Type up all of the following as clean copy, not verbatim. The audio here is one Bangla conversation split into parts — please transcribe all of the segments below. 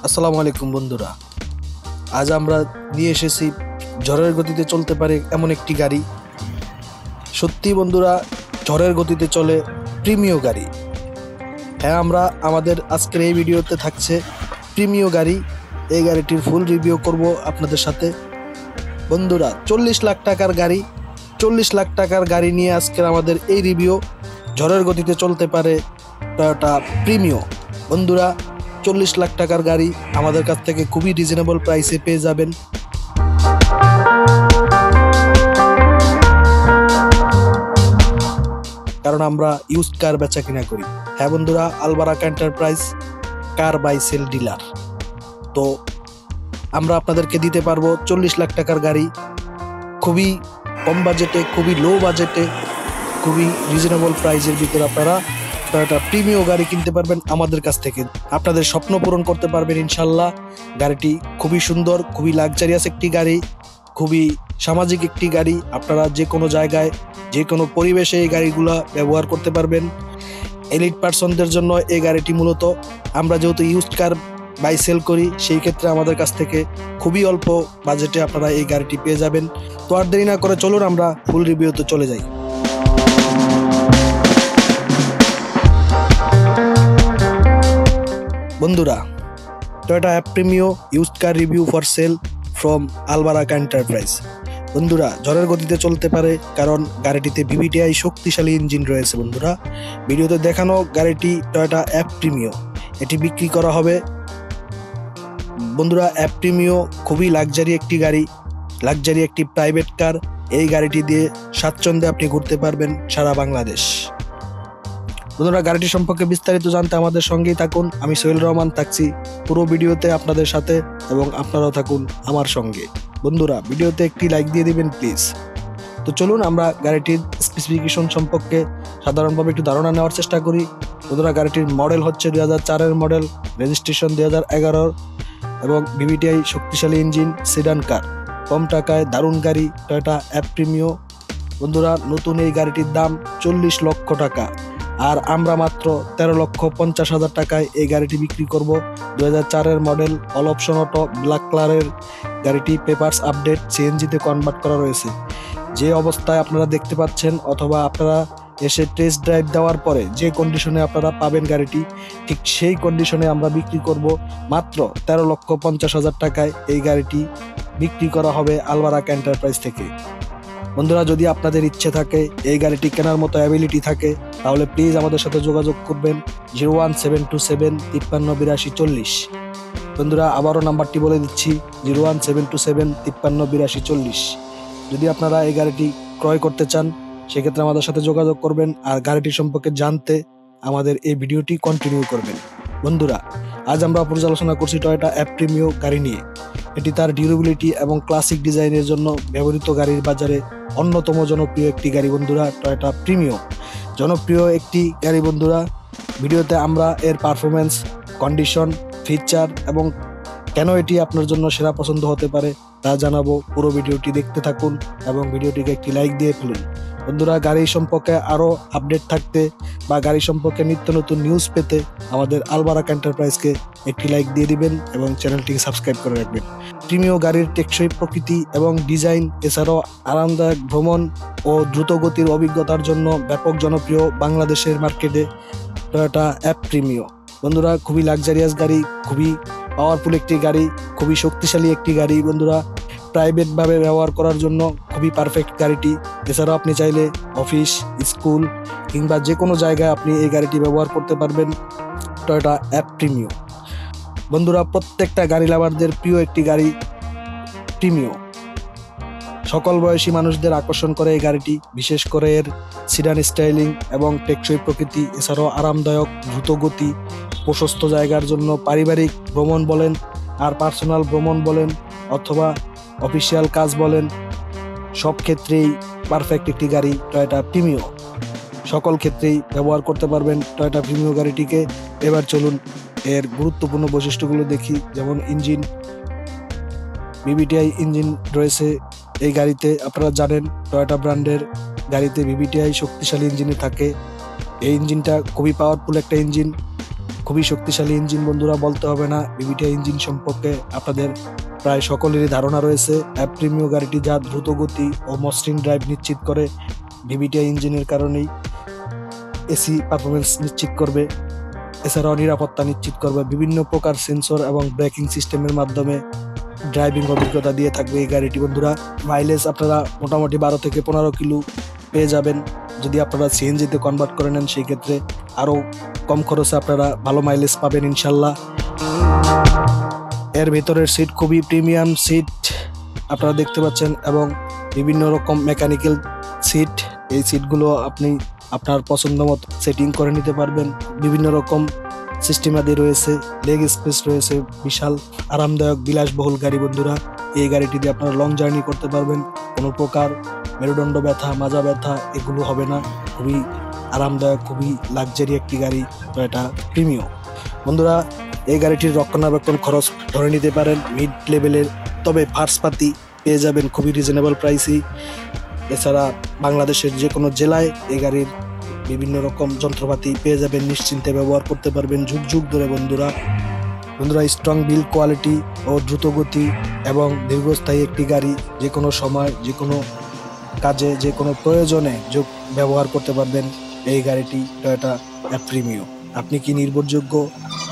আসসালামু আলাইকুম বন্ধুরা, আজ আমরা নিয়ে এসেছি ঝড়ের গতিতে চলতে পারে এমন একটি গাড়ি। সত্যি বন্ধুরা, ঝড়ের গতিতে চলে প্রিমিয় গাড়ি। হ্যাঁ, আমরা আমাদের আজকের এই ভিডিওতে থাকছে প্রিমিয় গাড়ি। এই গাড়িটির ফুল রিভিউ করব আপনাদের সাথে। বন্ধুরা, 40 লাখ টাকার গাড়ি, 40 লাখ টাকার গাড়ি নিয়ে আজকের আমাদের এই রিভিউ। ঝড়ের গতিতে চলতে পারে টয়োটা প্রিমিয়। বন্ধুরা, 40 লাখ টাকার গাড়ি আমাদের কাছ থেকে খুবই রিজনেবল প্রাইসে পেয়ে যাবেন। কারণ আমরা ইউজ কার বেচা কিনা করি। হ্যাঁ বন্ধুরা, আলবারাক এন্টারপ্রাইজ কার বাই সেল ডিলার। তো আমরা আপনাদেরকে দিতে পারবো 40 লাখ টাকার গাড়ি, খুবই কম বাজেটে, খুবই লো বাজেটে, খুবই রিজনেবল প্রাইসের ভিতরে আপনারা টয়োটা প্রিমিয় গাড়ি কিনতে পারবেন আমাদের কাছ থেকে। আপনাদের স্বপ্ন পূরণ করতে পারবেন ইনশাল্লাহ। গাড়িটি খুবই সুন্দর, খুবই লাক্সারিয়াস একটি গাড়ি, খুবই সামাজিক একটি গাড়ি। আপনারা যে কোনো জায়গায়, যে কোনো পরিবেশে এই গাড়িগুলো ব্যবহার করতে পারবেন। এলিট পার্সনদের জন্য এই গাড়িটি মূলত, আমরা যেহেতু ইউজড কার বাই সেল করি, সেই ক্ষেত্রে আমাদের কাছ থেকে খুবই অল্প বাজেটে আপনারা এই গাড়িটি পেয়ে যাবেন। তো আর দেরি না করে চলুন আমরা ফুল রিভিউতে চলে যাই। বন্ধুরা, Toyota Premio used car review for sale from Albarak enterprise. বন্ধুরা, ঝড়ের গতিতে চলতে পারে কারণ গাড়িটিতে ভিভিটিআই শক্তিশালী ইঞ্জিন রয়েছে। বন্ধুরা, ভিডিওতে দেখানো গাড়িটি টয়োটা প্রিমিয়, এটি বিক্রি করা হবে। বন্ধুরা, প্রিমিয় খুবই লাক্সারি একটি গাড়ি, লাক্সারি একটি প্রাইভেট কার। এই গাড়িটি দিয়ে স্বাচ্ছন্দ্যে আপনি ঘুরতে পারবেন সারা বাংলাদেশ। বন্ধুরা, গাড়িটি সম্পর্কে বিস্তারিত জানতে আমাদের সঙ্গেই থাকুন। আমি সোহেল রহমান থাকছি পুরো ভিডিওতে আপনাদের সাথে, এবং আপনারাও থাকুন আমার সঙ্গে। বন্ধুরা, ভিডিওতে একটি লাইক দিয়ে দিবেন প্লিজ। তো চলুন আমরা গাড়িটির স্পেসিফিকেশন সম্পর্কে সাধারণভাবে একটু ধারণা নেওয়ার চেষ্টা করি। বন্ধুরা, গাড়িটির মডেল হচ্ছে 2004-এর মডেল, রেজিস্ট্রেশন 2011, এবং ভিভিটিআই শক্তিশালী ইঞ্জিন, সিডান কার, কম টাকায় দারুণ গাড়ি টয়োটা প্রিমিয়। বন্ধুরা, নতুন এই গাড়িটির দাম 40 লক্ষ টাকা, আর আমরা মাত্র 13,50,000 টাকায় এই গাড়িটি বিক্রি করব। 2004-এর model, all option auto, black কালারের গাড়িটি, পেপারস আপডেট, সিএনজিতে কনভার্ট করা রয়েছে। যে অবস্থায় আপনারা দেখতে পাচ্ছেন, অথবা আপনারা এসে টেস্ট ড্রাইভ দেওয়ার পরে যে কন্ডিশনে আপনারা পাবেন গাড়িটি, ঠিক সেই কন্ডিশনে আমরা বিক্রি করব। মাত্র 13,50,000 টাকায় এই গাড়িটি বিক্রি করা হবে আলবারাক এন্টারপ্রাইজ থেকে। বন্ধুরা, যদি আপনাদের ইচ্ছে থাকে, এই গাড়িটি কেনার মতো অ্যাবিলিটি থাকে, তাহলে প্লিজ আমাদের সাথে যোগাযোগ করবেন 01727 53 82 40। বন্ধুরা, আবারও নাম্বারটি বলে দিচ্ছি 01727 53 82 40। যদি আপনারা এই গাড়িটি ক্রয় করতে চান, সেক্ষেত্রে আমাদের সাথে যোগাযোগ করবেন, আর গাড়িটি সম্পর্কে জানতে আমাদের এই ভিডিওটি কন্টিনিউ করবেন। বন্ধুরা, আজ আমরা পর্যালোচনা করছি টয়োটা প্রিমিয় গাড়ি নিয়ে। এটি তার ডিউরেবিলিটি এবং ক্লাসিক ডিজাইনের জন্য ব্যবহৃত গাড়ির বাজারে অন্যতম জনপ্রিয় একটি গাড়ি। বন্ধুরা, টয়োটা প্রিমিয় জনপ্রিয় একটি গাড়ি। বন্ধুরা, ভিডিওতে আমরা এর পারফরমেন্স, কন্ডিশন, ফিচার এবং কেন এটি আপনার জন্য সেরা পছন্দ হতে পারে তা জানাবো। পুরো ভিডিওটি দেখতে থাকুন এবং ভিডিওটিকে একটি লাইক দিয়ে ফেলুন। বন্ধুরা, গাড়ি সম্পর্কে আরও আপডেট থাকতে বা গাড়ি সম্পর্কে নিত্য নতুন নিউজ পেতে আমাদের আলবারাক এন্টারপ্রাইজকে একটি লাইক দিয়ে দিবেন এবং চ্যানেলটিকে সাবস্ক্রাইব করে রাখবেন। প্রিমিয় গাড়ির টেকসই প্রকৃতি এবং ডিজাইন, এছাড়াও আরামদায়ক ভ্রমণ ও দ্রুতগতির অভিজ্ঞতার জন্য ব্যাপক জনপ্রিয় বাংলাদেশের মার্কেটে টয়োটা প্রিমিয়। বন্ধুরা, খুবই লাক্সারিয়াস গাড়ি, খুবই পাওয়ারফুল একটি গাড়ি, খুবই শক্তিশালী একটি গাড়ি। বন্ধুরা, প্রাইভেটভাবে ব্যবহার করার জন্য খুবই পারফেক্ট গাড়িটি। এছাড়াও আপনি চাইলে অফিস, স্কুল কিংবা যে কোনো জায়গায় আপনি এই গাড়িটি ব্যবহার করতে পারবেন টয়োটা প্রিমিয়। বন্ধুরা, প্রত্যেকটা গাড়ি লাভারদের প্রিয় একটি গাড়ি প্রিমিয়। সকল বয়সী মানুষদের আকর্ষণ করে এই গাড়িটি, বিশেষ করে এর সিডান স্টাইলিং এবং টেকসই প্রকৃতি, এছাড়াও আরামদায়ক, দ্রুতগতি, প্রশস্ত জায়গার জন্য পারিবারিক ভ্রমণ বলেন, আর পার্সোনাল ভ্রমণ বলেন, অথবা অফিসিয়াল কাজ বলেন, সব ক্ষেত্রেই পারফেক্ট একটি গাড়ি টয়োটা প্রিমিয়। সকল ক্ষেত্রেই ব্যবহার করতে পারবেন টয়োটা প্রিমিয় গাড়িটিকে। এবার চলুন এর গুরুত্বপূর্ণ বৈশিষ্ট্যগুলো দেখি। যেমন ইঞ্জিন, ভিভিটিআই ইঞ্জিন রয়েছে এই গাড়িতে। আপনারা জানেন টয়োটা ব্র্যান্ডের গাড়িতে ভিভিটিআই শক্তিশালী ইঞ্জিনে থাকে। এই ইঞ্জিনটা খুবই পাওয়ারফুল একটা ইঞ্জিন, খুবই শক্তিশালী ইঞ্জিন বন্ধুরা, বলতে হবে না। ভিভিটিআই ইঞ্জিন সম্পর্কে আপনাদের প্রায় সকলেরই ধারণা রয়েছে। অ্যাপ্রিমিও গাড়িটি যা দ্রুত গতি ও মসৃণ ড্রাইভ নিশ্চিত করে, ভিভিটিআই ইঞ্জিনের কারণেই এসি পারফরমেন্স নিশ্চিত করবে, এছাড়াও নিরাপত্তা নিশ্চিত করবে। বিভিন্ন প্রকার সেন্সর এবং ব্রেকিং সিস্টেমের মাধ্যমে ড্রাইভিং অভিজ্ঞতা দিয়ে থাকবে এই গাড়িটি বন্ধুরা। মাইলেজ আপনারা মোটামুটি 12 থেকে 15 কিলো পেয়ে যাবেন। যদি আপনারা সিএনজিতে কনভার্ট করে নেন সেই ক্ষেত্রে আরও কম খরচে আপনারা ভালো মাইলেজ পাবেন ইনশাল্লাহ। এর ভেতরের সিট খুবই প্রিমিয়াম সিট আপনারা দেখতে পাচ্ছেন, এবং বিভিন্ন রকম মেকানিক্যাল সিট। এই সিটগুলো আপনি আপনার পছন্দ মতো সেটিং করে নিতে পারবেন। বিভিন্ন রকম সিস্টেমাদি রয়েছে, লেগ স্পেস রয়েছে, বিশাল আরামদায়ক বিলাসবহুল গাড়ি বন্ধুরা। এই গাড়িটি দিয়ে আপনারা লং জার্নি করতে পারবেন, কোনো প্রকার মেরুদণ্ড ব্যথা, মাজা ব্যথা এগুলো হবে না। খুবই আরামদায়ক, খুবই লাক্সারি একটি গাড়ি, এটা প্রিমিয়াম বন্ধুরা। এই গাড়িটির রক্ষণাবেক্ষণ খরচ ধরে নিতে পারেন মিড লেভেলের, তবে পার্টস পাতি পেয়ে যাবেন খুবই রিজনেবল প্রাইসই। এছাড়া বাংলাদেশের যে কোনো জেলায় এই গাড়ির বিভিন্ন রকম যন্ত্রপাতি পেয়ে যাবেন, নিশ্চিন্তে ব্যবহার করতে পারবেন যুগ যুগ ধরে বন্ধুরা। স্ট্রং বিল্ড কোয়ালিটি ও দ্রুত গতি এবং দীর্ঘস্থায়ী একটি গাড়ি, যে কোনো সময় যে কোনো কাজে যে কোনো প্রয়োজনে ব্যবহার করতে পারবেন এই গাড়িটি টয়োটা অ্যাপ্রিমিও। আপনি কি নির্ভরযোগ্য,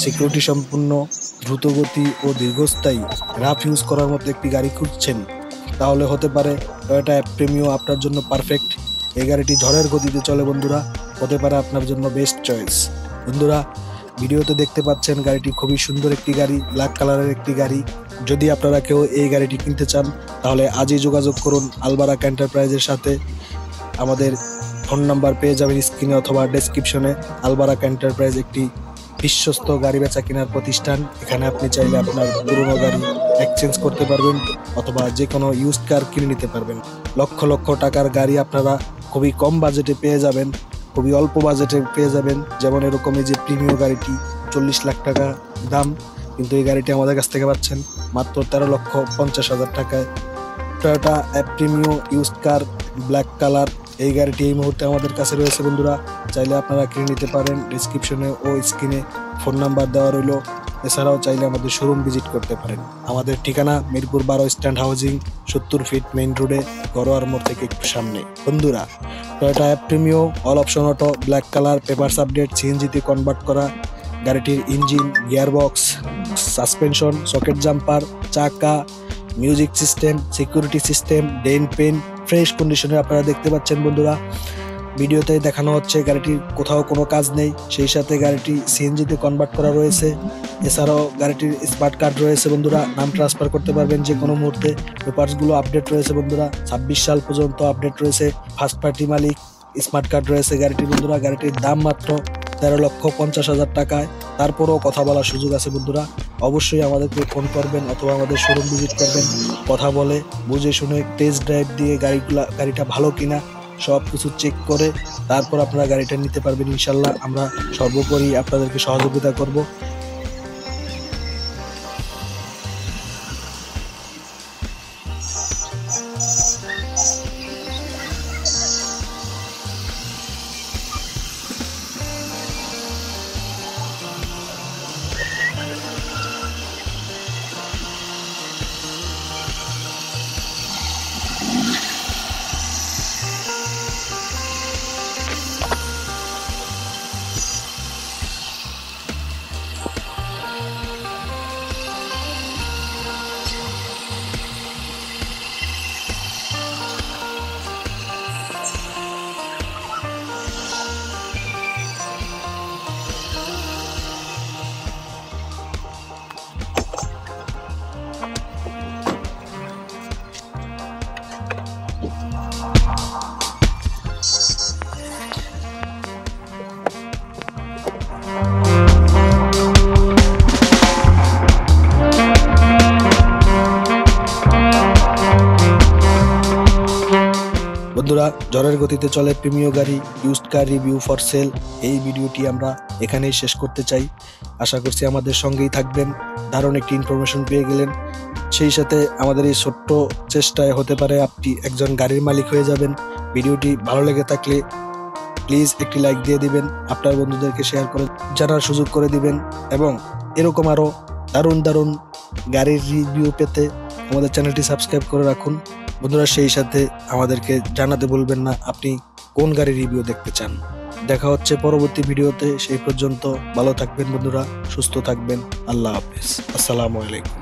সিকিউরিটি সম্পূর্ণ, দ্রুতগতি ও দীর্ঘস্থায়ী রাফ ইউজ করার মতো একটি গাড়ি খুঁজছেন? তাহলে হতে পারে টয়োটা অ্যাপ্রিমিও আপনার জন্য পারফেক্ট। এই গাড়িটি ঝড়ের গতিতে চলে বন্ধুরা, হতে পারে আপনার জন্য বেস্ট চয়েস বন্ধুরা। ভিডিওতে দেখতে পাচ্ছেন গাড়িটি খুবই সুন্দর একটি গাড়ি, ব্ল্যাক কালারের একটি গাড়ি। যদি আপনারা কেউ এই গাড়িটি কিনতে চান তাহলে আজই যোগাযোগ করুন আলবারাক এন্টারপ্রাইজের সাথে। আমাদের ফোন নাম্বার পেয়ে যাবেন স্ক্রিনে অথবা ডেসক্রিপশনে। আলবারাক এন্টারপ্রাইজ একটি বিশ্বস্ত গাড়ি বেচা কেনার প্রতিষ্ঠান। এখানে আপনি চাইলে আপনার পুরনো গাড়ি এক্সচেঞ্জ করতে পারবেন অথবা যে কোনো ইউজড কার কিনে নিতে পারবেন। লক্ষ লক্ষ টাকার গাড়ি আপনারা খুবই কম বাজেটে পেয়ে যাবেন, খুবই অল্প বাজেটে পেয়ে যাবেন। যেমন এরকম এই যে প্রিমিয়াম গাড়িটি 40 লাখ টাকা দাম, কিন্তু এই গাড়িটি আমাদের কাছ থেকে পাচ্ছেন মাত্র 13,50,000 টাকায়। Toyota Premio used car, black colour. এই গাড়িটি এই মুহূর্তে আমাদের কাছে রয়েছে বন্ধুরা, চাইলে আপনারা কিনে নিতে পারেন। ডিসক্রিপশনে ও স্ক্রিনে ফোন নাম্বার দেওয়া রইল। এছাড়াও চাইলে আমাদের শোরুম ভিজিট করতে পারেন। আমাদের ঠিকানা Mirpur 12 stand housing, 70 feet main রোডে, গড়োয়ার মোড় থেকে একটু সামনে বন্ধুরা। Toyota Premio all option auto, black colour, papers update, সিএনজিতে কনভার্ট করা। গাড়িটির engine, gearbox, suspension, socket jumper, চাকা, মিউজিক সিস্টেম, সিকিউরিটি সিস্টেম, ডেন পেন ফ্রেশ কন্ডিশনে আপনারা দেখতে পাচ্ছেন বন্ধুরা। ভিডিওতে দেখানো হচ্ছে গাড়িটির কোথাও কোনো কাজ নেই, সেই সাথে গাড়িটি সিএনজিতে কনভার্ট করা রয়েছে। এছাড়াও গাড়িটির স্মার্ট কার্ড রয়েছে বন্ধুরা, নাম ট্রান্সফার করতে পারবেন যে কোনো মুহূর্তে। পেপারসগুলো আপডেট রয়েছে বন্ধুরা, 26 সাল পর্যন্ত আপডেট রয়েছে। ফার্স্ট পার্টি মালিক, স্মার্ট কার্ড রয়েছে গাড়িটি বন্ধুরা। গাড়িটির দাম মাত্র 13,50,000 টাকায়। তারপরেও কথা বলার সুযোগ আছে বন্ধুরা। অবশ্যই আমাদেরকে ফোন করবেন অথবা আমাদের শোরুম ভিজিট করবেন। কথা বলে বুঝে শুনে টেস্ট ড্রাইভ দিয়ে গাড়িটা ভালো কিনা সব কিছু চেক করে তারপর আপনারা গাড়িটা নিতে পারবেন ইনশাল্লাহ। আমরা সর্বোপরি আপনাদেরকে সহযোগিতা করব। বন্ধুরা, ঝড়ের গতিতে চলে প্রিমিয়াম গাড়ি, used car review for sell. এই ভিডিওটি আমরা এখানেই শেষ করতে চাই। আশা করছি আমাদের সঙ্গেই থাকবেন, দারুণ একটি ইনফরমেশন পেয়ে গেলেন। সেই সাথে আমাদের এই ছোট্ট চেষ্টায় হতে পারে আপনি একজন গাড়ির মালিক হয়ে যাবেন। ভিডিওটি ভালো লেগে থাকলে প্লিজ একটি লাইক দিয়ে দিবেন, আপনার বন্ধুদেরকে শেয়ার করে জানার সুযোগ করে দিবেন এবং এরকম আরো দারুণ দারুণ গাড়ির রিভিউ পেতে আমাদের চ্যানেলটি সাবস্ক্রাইব করে রাখুন বন্ধুরা। সেই সাথে আমাদেরকে জানাতে ভুলবেন না আপনি কোন গাড়ির রিভিউ দেখতে চান। দেখা হচ্ছে পরবর্তী ভিডিওতে, সেই পর্যন্ত ভালো থাকবেন বন্ধুরা, সুস্থ থাকবেন। আল্লাহ হাফেজ, আসসালামু আলাইকুম।